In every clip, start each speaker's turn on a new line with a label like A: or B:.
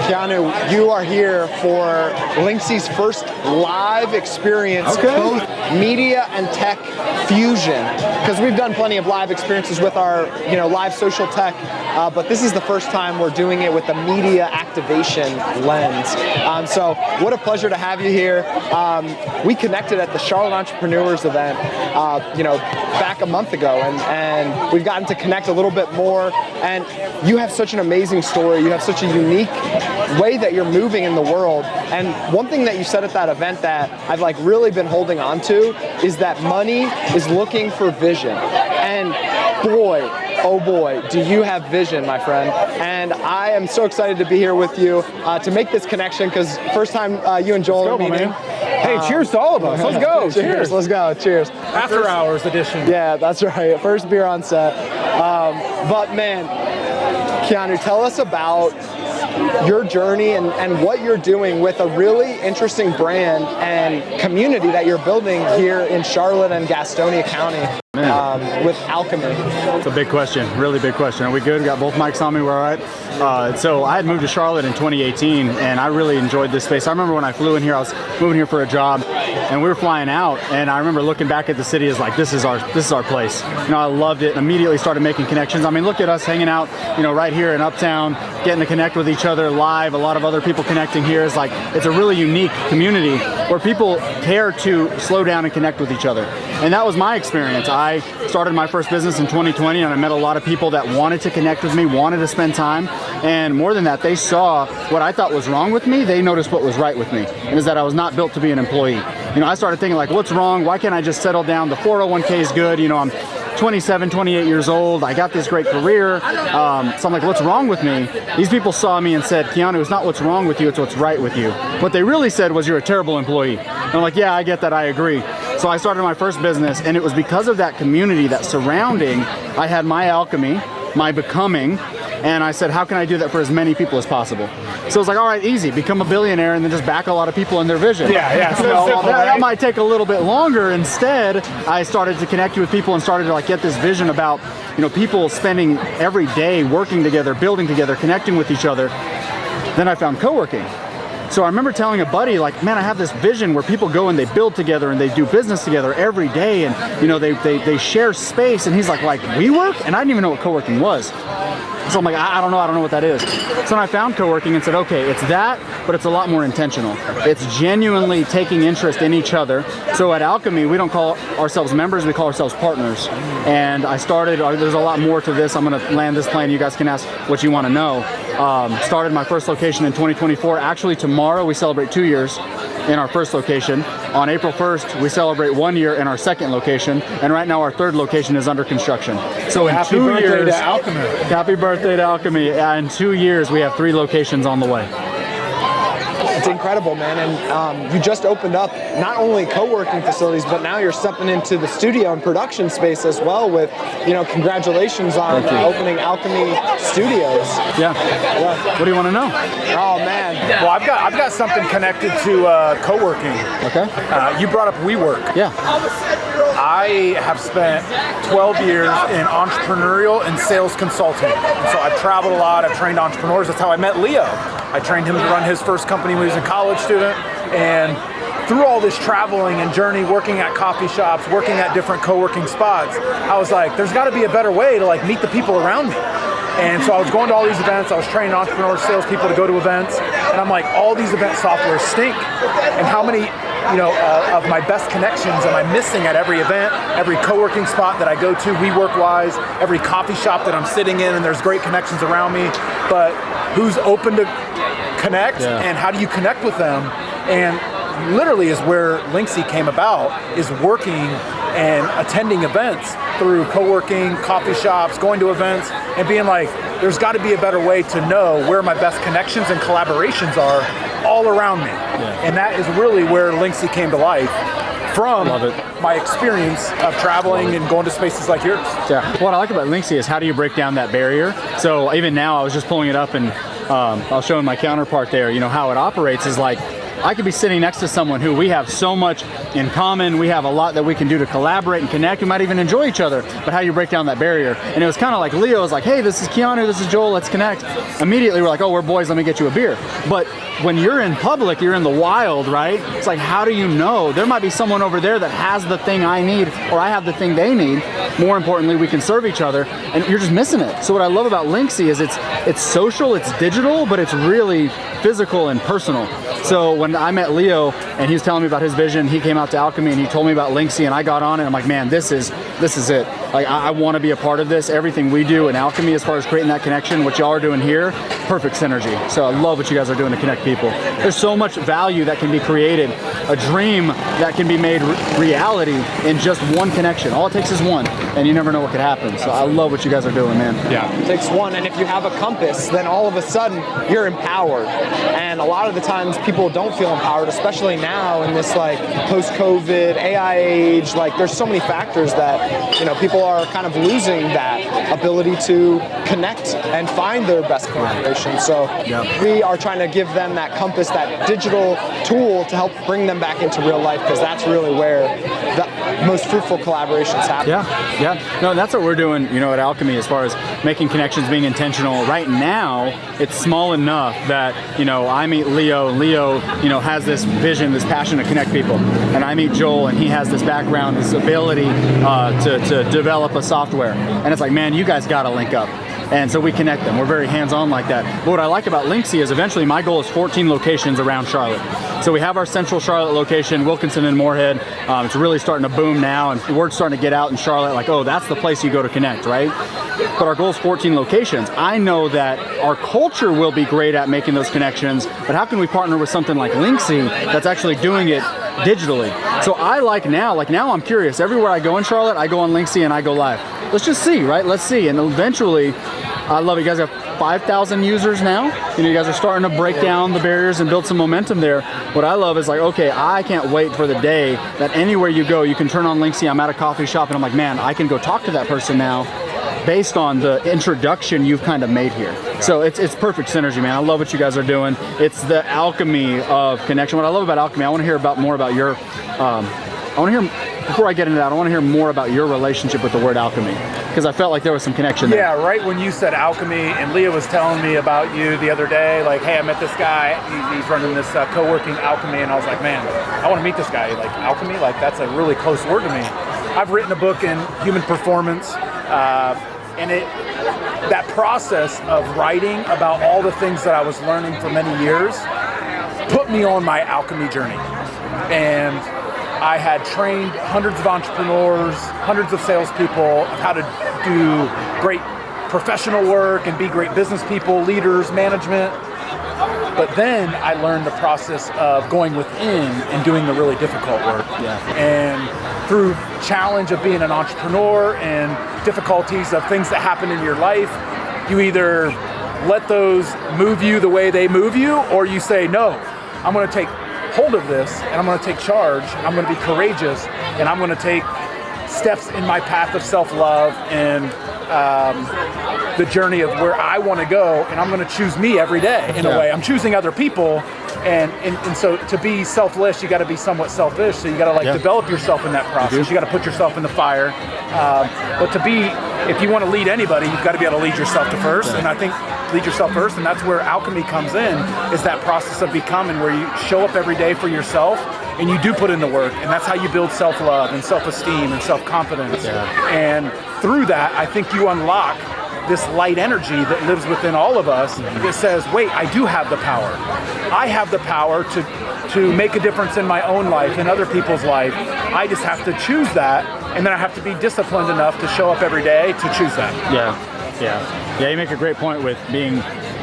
A: Keanu, you are here for Linxy's first live experience, both media and tech fusion. Because we've done plenty of live experiences with our, live social tech, but this is the first time we're doing it with a media activation lens. So what a pleasure to have you here. We connected at the Charlotte Entrepreneurs event, back a month ago, and we've gotten to connect a little bit more. And you have such an amazing story. You have such a unique way that you're moving in the world. And one thing that you said at that event that I've really been holding on to is that money is looking for vision. And boy, oh boy, do you have vision, my friend. And I am so excited to be here with you to make this connection, because first time you and Joel are meeting.
B: Hey, cheers to all of us. Let's go.
A: Cheers. Let's go. Cheers.
B: After hours edition.
A: Yeah, that's right. First beer on set. But man, Keanu, tell us about your journey and what you're doing with a really interesting brand and community that you're building here in Charlotte and Gastonia County with Alchemy.
C: It's a big question, really big question. Are we good? We got both mics on me, we're all right? So I had moved to Charlotte in 2018, and I really enjoyed this space. I remember when I flew in here, I was moving here for a job, and we were flying out, and I remember looking back at the city as this is our place. I loved it, and immediately started making connections. I mean, look at us hanging out, right here in Uptown, getting to connect with each other live, a lot of other people connecting here. It's a really unique community where people care to slow down and connect with each other. And that was my experience. I started my first business in 2020, and I met a lot of people that wanted to connect with me, wanted to spend time, and more than that, they saw what I thought was wrong with me. They noticed what was right with me, and is that I was not built to be an employee. I started thinking what's wrong? Why can't I just settle down? The 401k is good. I'm 27, 28 years old. I got this great career. So I'm what's wrong with me? These people saw me and said, Keanu, it's not what's wrong with you, it's what's right with you. What they really said was, you're a terrible employee. And I'm yeah, I get that, I agree. So I started my first business, and it was because of that community, that surrounding. I had my alchemy, my becoming, and I said, how can I do that for as many people as possible? So it's all right, easy, become a billionaire and then just back a lot of people in their vision.
B: Yeah.
C: That might take a little bit longer. Instead, I started to connect with people and started to get this vision about, people spending every day working together, building together, connecting with each other. Then I found co-working. So I remember telling a buddy, man, I have this vision where people go and they build together and they do business together every day, and they share space. And he's like WeWork? And I didn't even know what co-working was. So I'm I don't know what that is. So then I found co-working and said, okay, it's that, but it's a lot more intentional. It's genuinely taking interest in each other. So at Alchemy, we don't call ourselves members, we call ourselves partners. And I started, there's a lot more to this. I'm gonna land this plane, you guys can ask what you wanna know. Started my first location in 2024. Actually, tomorrow we celebrate 2 years in our first location. On April 1st, we celebrate 1 year in our second location, and right now our third location is under construction. So in
B: happy
C: 2
B: birthday
C: years,
B: to Alchemy.
C: Happy birthday to Alchemy. In 2 years, we have 3 locations on the way.
A: It's incredible, man. And you just opened up not only co-working facilities, but now you're stepping into the studio and production space as well with, congratulations on opening Alchemy Studios.
C: Yeah. What do you want to know?
A: Oh, man.
B: Well, I've got something connected to co-working.
C: Okay.
B: You brought up WeWork.
C: Yeah.
B: I have spent 12 years in entrepreneurial and sales consulting. So I've traveled a lot, I've trained entrepreneurs. That's how I met Leo. I trained him to run his first company when he was a college student. And through all this traveling and journey, working at coffee shops, working at different co-working spots, I was there's gotta be a better way to meet the people around me. And so I was going to all these events, I was training entrepreneurs, salespeople to go to events, and I'm all these event softwares stink. And how many of my best connections am I missing at every event, every co-working spot that I go to, WeWork-wise, every coffee shop that I'm sitting in, and there's great connections around me, but who's open to connect, and how do you connect with them? And literally is where Linxy came about, is working and attending events through co-working, coffee shops, going to events, and being there's got to be a better way to know where my best connections and collaborations are all around me. Yeah. And that is really where Linxy came to life from my experience of traveling and going to spaces like yours.
C: Yeah. What I like about Linxy is how do you break down that barrier? So even now, I was just pulling it up and I was showing my counterpart there, how it operates is I could be sitting next to someone who we have so much in common. We have a lot that we can do to collaborate and connect. We might even enjoy each other, but how do you break down that barrier? And it was kind of like Leo was like, hey, this is Keanu, this is Joel, let's connect. Immediately we're like, oh, we're boys, let me get you a beer. But when you're in public, you're in the wild, right? It's like, how do you know? There might be someone over there that has the thing I need, or I have the thing they need. More importantly, we can serve each other, and you're just missing it. So what I love about Linxy is it's social, it's digital, but it's really physical and personal. So when I met Leo and he was telling me about his vision, he came out to Alchemy and he told me about Linxy, and I got on it and I'm like, man, this is it. Like, I want to be a part of this. Everything we do in Alchemy as far as creating that connection, what y'all are doing here, perfect synergy. So I love what you guys are doing to connect people. There's so much value that can be created, a dream that can be made reality in just one connection. All it takes is one, and you never know what could happen. So I love what you guys are doing, man.
A: Yeah, it takes one, and if you have a compass, then all of a sudden you're empowered. And a lot of the times people don't feel empowered, especially now in this like post-COVID AI age. Like, there's so many factors that, you know, people are kind of losing that ability to connect and find their best collaboration. So we are trying to give them that compass, that digital tool to help bring them back into real life, because that's really where the most fruitful collaborations happen.
C: Yeah. No, that's what we're doing, you know, at Alchemy, as far as making connections, being intentional. Right now, it's small enough that, you know, I meet Leo, and Leo, you know, has this vision, this passion to connect people. And I meet Joel, and he has this background, this ability to develop a software. And it's like, man, you guys got to link up. And so we connect them. We're very hands-on like that. But what I like about Linxy is eventually my goal is 14 locations around Charlotte. So we have our central Charlotte location, Wilkinson and Moorhead. It's really starting to boom now, and word's starting to get out in Charlotte, like, oh, that's the place you go to connect, right? But our goal is 14 locations. I know that our culture will be great at making those connections, but how can we partner with something like Linxy that's actually doing it digitally? So I like now I'm curious. Everywhere I go in Charlotte, I go on Linxy and I go live. Let's just see, right? Let's see. And eventually, I love it. You guys have 5,000 users now. You know, you guys are starting to break down the barriers and build some momentum there. What I love is like, okay, I can't wait for the day that anywhere you go, you can turn on Linxy. I'm at a coffee shop and I'm like, man, I can go talk to that person now based on the introduction you've kind of made here. So it's perfect synergy, man. I love what you guys are doing. It's the alchemy of connection. What I love about Alchemy, I want to hear more about your, before I get into that, I want to hear more about your relationship with the word alchemy, because I felt like there was some connection there.
B: Yeah, right when you said alchemy, and Leah was telling me about you the other day, like, hey, I met this guy, he's running this co-working Alchemy, and I was like, man, I want to meet this guy. Like, alchemy, like, that's a really close word to me. I've written a book in human performance, and that process of writing about all the things that I was learning for many years put me on my alchemy journey. And I had trained hundreds of entrepreneurs, hundreds of salespeople, how to do great professional work and be great business people, leaders, management. But then I learned the process of going within and doing the really difficult work. And through challenge of being an entrepreneur and difficulties of things that happen in your life, you either let those move you the way they move you, or you say, no, I'm going to take hold of this and I'm going to take charge. I'm going to be courageous, and I'm going to take steps in my path of self-love and the journey of where I want to go, and I'm going to choose me every day in a way. I'm choosing other people, and so to be selfless, you got to be somewhat selfish. So you got to develop yourself in that process. You got to put yourself in the fire. But if you want to lead anybody, you've got to be able to lead yourself to first. And I think lead yourself first, and that's where alchemy comes in, is that process of becoming, where you show up every day for yourself and you do put in the work, and that's how you build self-love and self-esteem and self-confidence. And through that, I think you unlock this light energy that lives within all of us that says, wait, I do have the power. I have the power to make a difference in my own life and other people's life. I just have to choose that, and then I have to be disciplined enough to show up every day to choose that.
C: Yeah, you make a great point with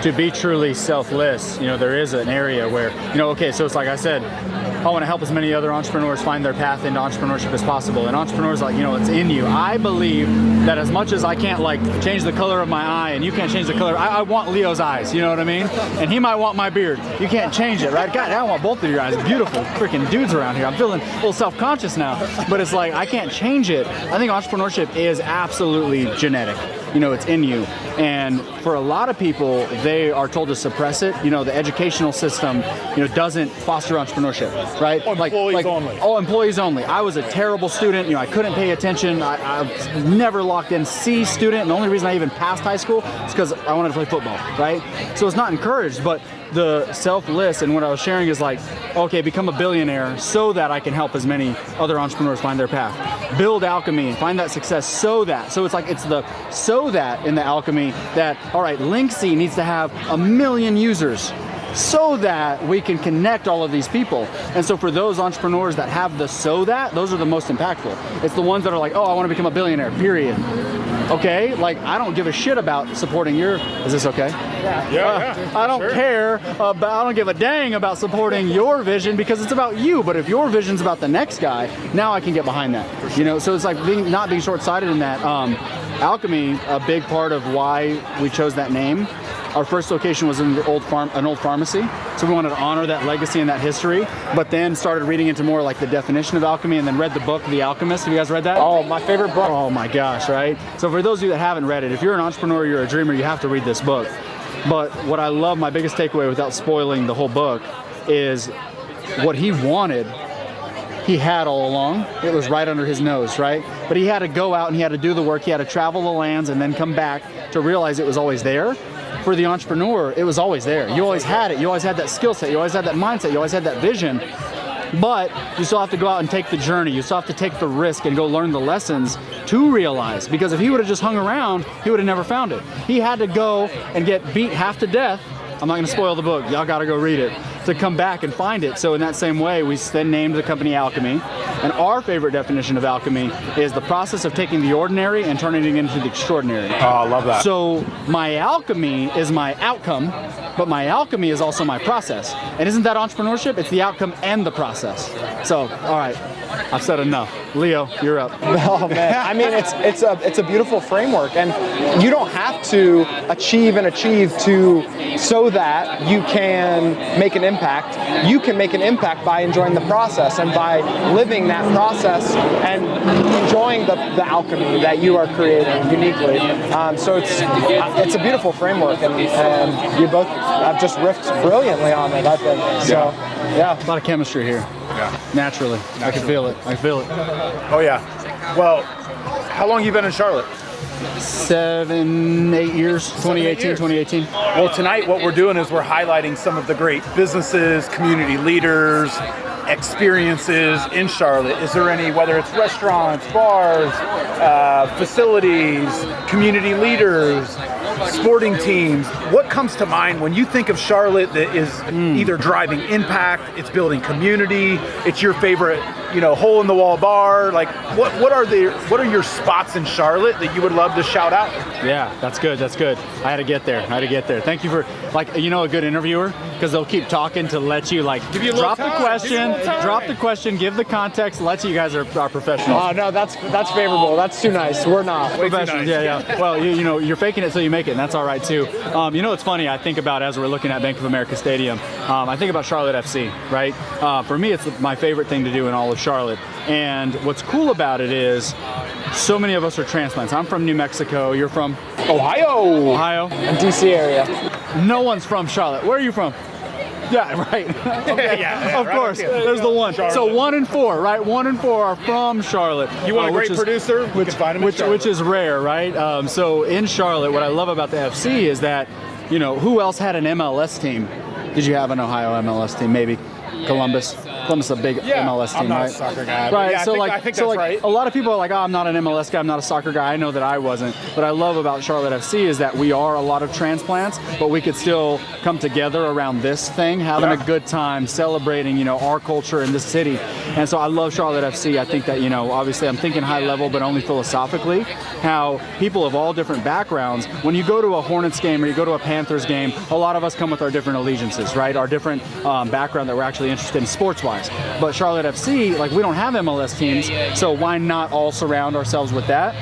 C: to be truly selfless. You know, there is an area where, you know, okay, so it's like I said, I want to help as many other entrepreneurs find their path into entrepreneurship as possible. And entrepreneurs, like, you know, it's in you. I believe that as much as I can't, like, change the color of my eye and you can't change the color, I want Leo's eyes, you know what I mean? And he might want my beard. You can't change it, right? God, I want both of your eyes. Beautiful freaking dudes around here. I'm feeling a little self-conscious now. But it's like, I can't change it. I think entrepreneurship is absolutely genetic. it's in you. And for a lot of people, they are told to suppress it. The educational system, doesn't foster entrepreneurship, right?
B: Employees only.
C: Oh, employees only. I was a terrible student. I couldn't pay attention. I never locked in. C student. And the only reason I even passed high school is because I wanted to play football, right? So it's not encouraged, but the selfless and what I was sharing is like, okay, become a billionaire so that I can help as many other entrepreneurs find their path. Build Alchemy and find that success so it's like it's the so that in the Alchemy that, all right, Linxy needs to have 1 million users so that we can connect all of these people. And so for those entrepreneurs that have the so that, those are the most impactful. It's the ones that are like, oh, I want to become a billionaire, period. Okay, like I don't give a shit about supporting your, is this okay?
B: Yeah.
C: I don't care about, I don't give a dang about supporting your vision because it's about you. But if your vision's about the next guy, now I can get behind that. So it's like not being short-sighted in that. Alchemy, a big part of why we chose that name. Our first location was in an old pharmacy, so we wanted to honor that legacy and that history, but then started reading into more like the definition of alchemy and then read the book, The Alchemist. Have you guys read that?
A: Oh, my favorite book.
C: Oh my gosh, right? So for those of you that haven't read it, if you're an entrepreneur, you're a dreamer, you have to read this book. But what I love, my biggest takeaway without spoiling the whole book, is what he wanted, he had all along. It was right under his nose, right? But he had to go out and he had to do the work, he had to travel the lands and then come back to realize it was always there. For the entrepreneur, it was always there. You always had it. You always had that skill set. You always had that mindset. You always had that vision. But you still have to go out and take the journey. You still have to take the risk and go learn the lessons to realize. Because if he would have just hung around, he would have never found it. He had to go and get beat half to death. I'm not going to spoil the book. Y'all got to go read it to come back and find it. So in that same way, we then named the company Alchemy. And our favorite definition of alchemy is the process of taking the ordinary and turning it into the extraordinary.
B: Oh, I love that.
C: So my alchemy is my outcome, but my alchemy is also my process. And isn't that entrepreneurship? It's the outcome and the process. So, all right, I've said enough. Leo, you're up.
A: Oh man, I mean it's a beautiful framework, and you don't have to achieve so that you can make an impact. You can make an impact by enjoying the process and by living that process and enjoying the alchemy that you are creating uniquely. So it's a beautiful framework, and you both have just riffed brilliantly on it, I think. So yeah,
C: a lot of chemistry here.
B: Yeah.
C: Naturally. I can feel it.
B: Oh yeah. Well, how long have you been in Charlotte?
C: 7, 8 years, 2018.
B: Well, tonight what we're doing is we're highlighting some of the great businesses, community leaders, experiences in Charlotte. Is there any, whether it's restaurants, bars, facilities, community leaders, sporting teams, what comes to mind when you think of Charlotte that is either driving impact, it's building community, it's your favorite, hole in the wall bar? Like what are your spots in Charlotte that you would love to shout out?
C: Yeah, that's good. I had to get there. Thank you for a good interviewer, because they'll keep talking to let you drop the question, give the context, let you guys are professionals.
A: Oh no, that's favorable. That's too nice. We're not
C: professionals.
B: Nice.
C: Yeah. Well, you're faking it so you make it, and that's all right too. It's funny. I think about, as we're looking at Bank of America Stadium, I think about Charlotte FC, right? For me, it's my favorite thing to do in all of Charlotte. And what's cool about it is so many of us are transplants. I'm from New Mexico. You're from Ohio.
A: And DC area.
C: No one's from Charlotte. Where are you from? Yeah, right. Okay. Yeah, of course. There's the one. Charlotte. So 1 in 4, right? 1 in 4 are from Charlotte.
B: You want a great producer? You can find him in Charlotte.
C: Which is rare, right? So in Charlotte, what I love about the FC is that, who else had an MLS team? Did you have an Ohio MLS team? Maybe Columbus. Columbus is a big MLS team,
B: I'm not
C: right?
B: a soccer guy.
C: Right.
B: Yeah, I think that's right.
C: A lot of people are like, oh, I'm not an MLS guy, I'm not a soccer guy. I know that I wasn't. What I love about Charlotte FC is that we are a lot of transplants, but we could still come together around this thing, having a good time, celebrating, our culture in this city. And so I love Charlotte FC. I think that, obviously I'm thinking high level, but only philosophically, how people of all different backgrounds, when you go to a Hornets game or you go to a Panthers game, a lot of us come with our different allegiances, right? Our different background that we're actually interested in sports-wise. But Charlotte FC, we don't have MLS teams, so why not all surround ourselves with that?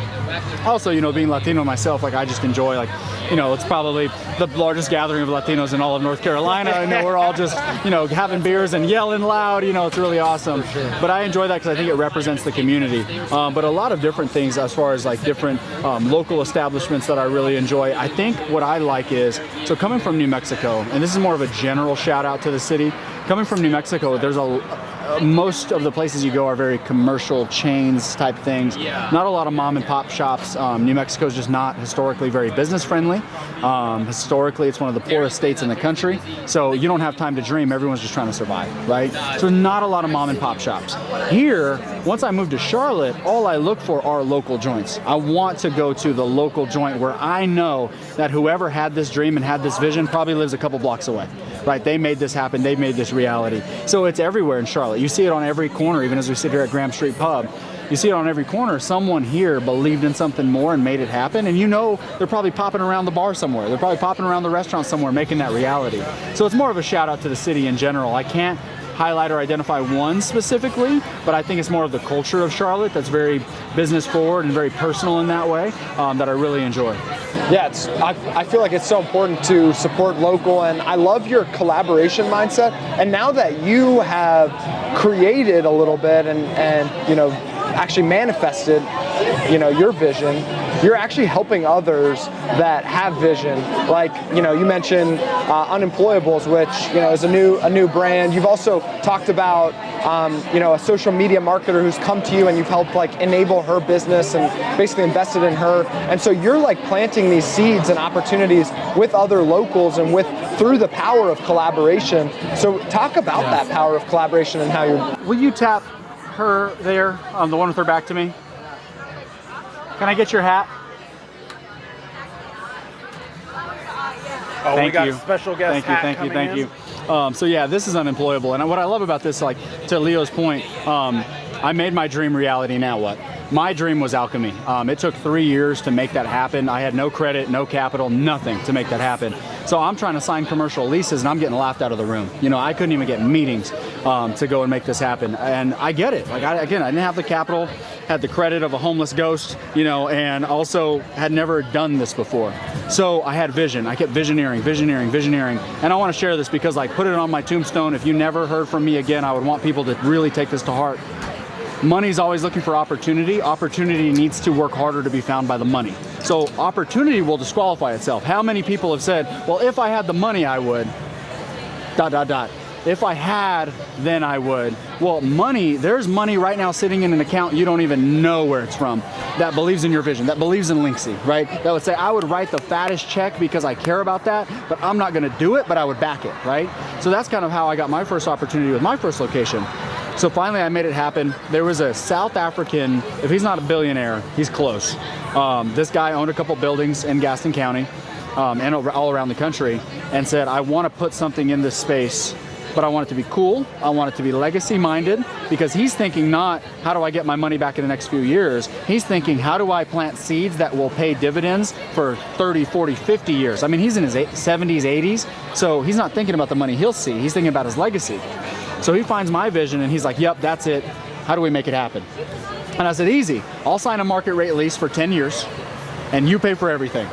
C: Also, being Latino myself, I just enjoy it's probably the largest gathering of Latinos in all of North Carolina. And we're all just, having beers and yelling loud. It's really awesome. Sure. But I enjoy that because I think it represents the community. But a lot of different things as far as like different local establishments that I really enjoy. I think what I like is, so coming from New Mexico, and this is more of a general shout out to the city, coming from New Mexico, there's most of the places you go are very commercial chains type things. Yeah. Not a lot of mom and pop shops. New Mexico is just not historically very business friendly. Historically, it's one of the poorest states in the country. So you don't have time to dream. Everyone's just trying to survive, right? So not a lot of mom and pop shops. Here, once I moved to Charlotte, all I look for are local joints. I want to go to the local joint where I know that whoever had this dream and had this vision probably lives a couple blocks away, right? They made this happen. They made this reality. So it's everywhere in Charlotte. You see it on every corner, even as we sit here at Graham Street Pub. You see it on every corner. Someone here believed in something more and made it happen. And they're probably popping around the bar somewhere. They're probably popping around the restaurant somewhere, making that reality. So it's more of a shout out to the city in general. I can't highlight or identify one specifically, but I think it's more of the culture of Charlotte that's very business forward and very personal in that way that I really enjoy.
A: Yeah, I feel like it's so important to support local, and I love your collaboration mindset. And now that you have created a little bit and actually manifested, your vision, you're actually helping others that have vision. Like, you mentioned Unemployables, which, is a new brand. You've also talked about, a social media marketer who's come to you and you've helped like enable her business and basically invested in her. And so you're like planting these seeds and opportunities with other locals and through the power of collaboration. So talk about that power of collaboration and how you're...
C: Will you tap her there, the one with her back to me? Can I get your hat?
B: Oh,
C: Thank
B: we got
C: you.
B: A special guest.
C: Thank you. So yeah, this is Unemployable, and what I love about this, like to Leo's point, I made my dream reality. Now what? My dream was Alchemy. It took 3 years to make that happen. I had no credit, no capital, nothing to make that happen. So I'm trying to sign commercial leases and I'm getting laughed out of the room. I couldn't even get meetings to go and make this happen. And I get it. Like I didn't have the capital, had the credit of a homeless ghost, and also had never done this before. So I had vision. I kept visioneering. And I want to share this because put it on my tombstone. If you never heard from me again, I would want people to really take this to heart. Money's always looking for opportunity. Opportunity needs to work harder to be found by the money. So opportunity will disqualify itself. How many people have said, well, if I had the money, I would, ... If I had, then I would. Well, money, there's money right now sitting in an account you don't even know where it's from that believes in your vision, that believes in Linxy, right? That would say, I would write the fattest check because I care about that, but I'm not gonna do it, but I would back it, right? So that's kind of how I got my first opportunity with my first location. So finally I made it happen. There was a South African, if he's not a billionaire, he's close. This guy owned a couple buildings in Gaston County and all around the country and said, I wanna put something in this space, but I want it to be cool. I want it to be legacy minded because he's thinking not, how do I get my money back in the next few years? He's thinking, how do I plant seeds that will pay dividends for 30, 40, 50 years? I mean, he's in his 70s, 80s, so he's not thinking about the money he'll see. He's thinking about his legacy. So he finds my vision and he's like, yep, that's it. How do we make it happen? And I said, easy. I'll sign a market rate lease for 10 years and you pay for everything.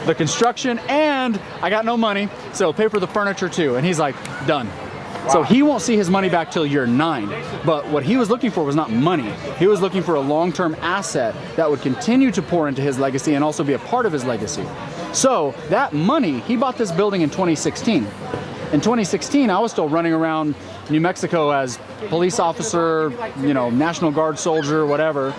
C: The construction, and I got no money, so pay for the furniture too. And he's like, done. Wow. So he won't see his money back till year 9. But what he was looking for was not money. He was looking for a long-term asset that would continue to pour into his legacy and also be a part of his legacy. So that money, he bought this building in 2016. In 2016, I was still running around New Mexico as police officer, National Guard soldier, whatever.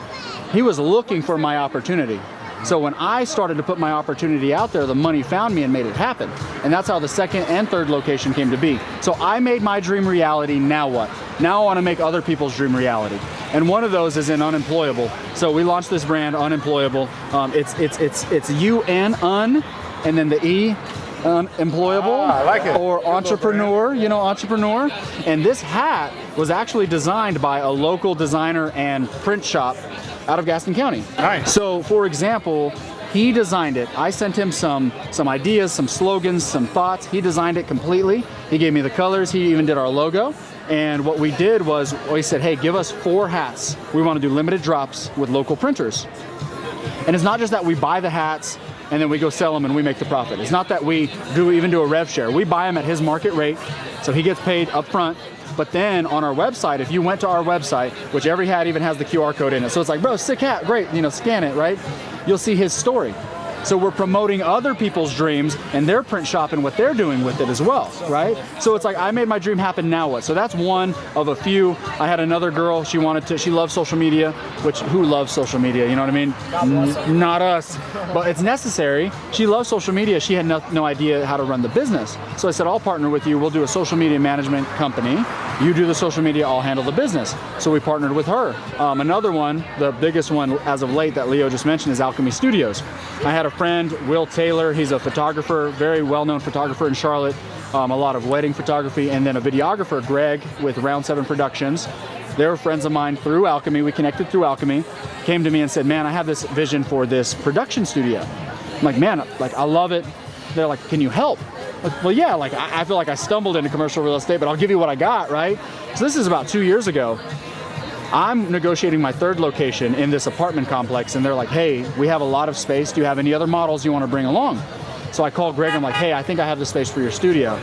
C: He was looking for my opportunity. So when I started to put my opportunity out there, the money found me and made it happen. And that's how the second and third location came to be. So I made my dream reality, now what? Now I want to make other people's dream reality. And one of those is in Unemployable. So we launched this brand, Unemployable. It's UN, and then the E, Unemployable.
B: I like it.
C: Or entrepreneur, entrepreneur. And this hat was actually designed by a local designer and print shop out of Gaston County.
B: Nice.
C: So for example, he designed it. I sent him some ideas, some slogans, some thoughts. He designed it completely. He gave me the colors. He even did our logo. And what we did was, we said, hey, give us 4 hats. We want to do limited drops with local printers. And it's not just that we buy the hats, and then we go sell them and we make the profit. It's not that we even do a rev share. We buy them at his market rate, so he gets paid up front. But then on our website, if you went to our website, which every hat even has the QR code in it, so it's like, bro, sick hat, great, you know, scan it, right? You'll see his story. So we're promoting other people's dreams and their print shop and what they're doing with it as well, right? So it's like, I made my dream happen, now what? So that's one of a few. I had another girl, she loves social media, which, who loves social media, you know what I mean? Not us, but it's necessary. She loves social media, she had no idea how to run the business. So I said, I'll partner with you, we'll do a social media management company. You do the social media, I'll handle the business. So we partnered with her. Another one, the biggest one as of late that Leo just mentioned, is Alchemy Studios. I had a friend, Will Taylor, he's a photographer, very well-known photographer in Charlotte, a lot of wedding photography, and then a videographer, Greg, with Round 7 Productions. They were friends of mine through Alchemy. We connected through Alchemy, came to me and said, man, I have this vision for this production studio. I'm like, man, like, I love it. They're like, can you help? Like, well, yeah, like, I feel like I stumbled into commercial real estate, but I'll give you what I got, right? So this is about 2 years ago. I'm negotiating my third location in this apartment complex, and they're like, hey, we have a lot of space. Do you have any other models you want to bring along? So I called Greg, I'm like, hey, I think I have the space for your studio.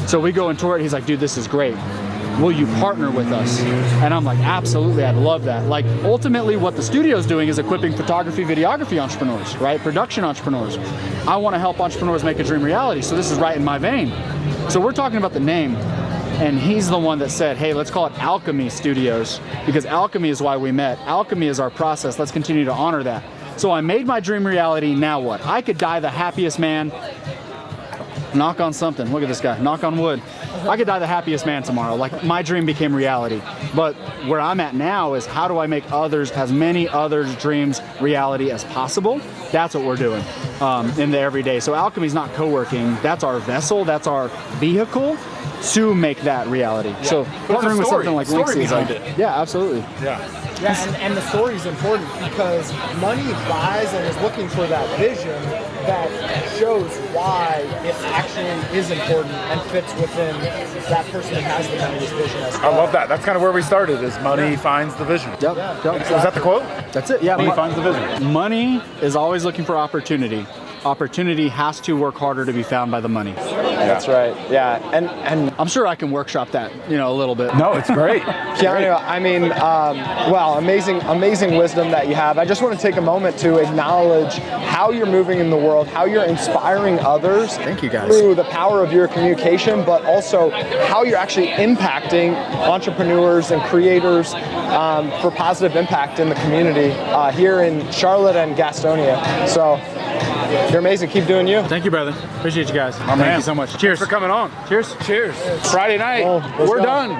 C: So we go and tour it. He's like, dude, this is great. Will you partner with us? And I'm like, absolutely, I'd love that. Like, ultimately what the studio's doing is equipping photography, videography entrepreneurs, right? Production entrepreneurs. I want to help entrepreneurs make a dream reality, so this is right in my vein. So we're talking about the name, and he's the one that said, hey, let's call it Alchemy Studios, because alchemy is why we met. Alchemy is our process. Let's continue to honor that. So I made my dream reality, now what? I could die the happiest man. Knock on something. Look at this guy. Knock on wood. I could die the happiest man tomorrow. Like, my dream became reality. But where I'm at now is, how do I make as many others' dreams reality as possible? That's what we're doing in the everyday. So Alchemy's not co-working. That's our vessel. That's our vehicle to make that reality. Yeah. So partnering with something like Linxy is like, yeah, absolutely.
B: Yeah.
A: Yeah, and the story is important because money buys and is looking for that vision that shows why it actually is important and fits within that person who has the money's vision as well.
B: I love that. That's kind of where we started, is money finds the vision.
C: Yep.
B: Is that the quote?
C: That's it, yeah.
B: Money finds the vision.
C: Money is always looking for opportunity. Opportunity has to work harder to be found by the money.
A: That's right. Yeah, and
C: I'm sure I can workshop that, you know, a little bit.
B: No, it's great.
A: Keanu, I mean, wow, amazing wisdom that you have. I just want to take a moment to acknowledge how you're moving in the world, how you're inspiring others.
C: Thank you, guys.
A: Through the power of your communication, but also how you're actually impacting entrepreneurs and creators for positive impact in the community here in Charlotte and Gastonia. So, you're amazing. Keep doing you.
C: Thank you, brother. Appreciate you guys.
B: Thank
C: you so much.
B: Cheers for coming on.
C: Cheers.
B: Cheers. Friday night.
A: Oh,
B: We're
A: go.
B: done.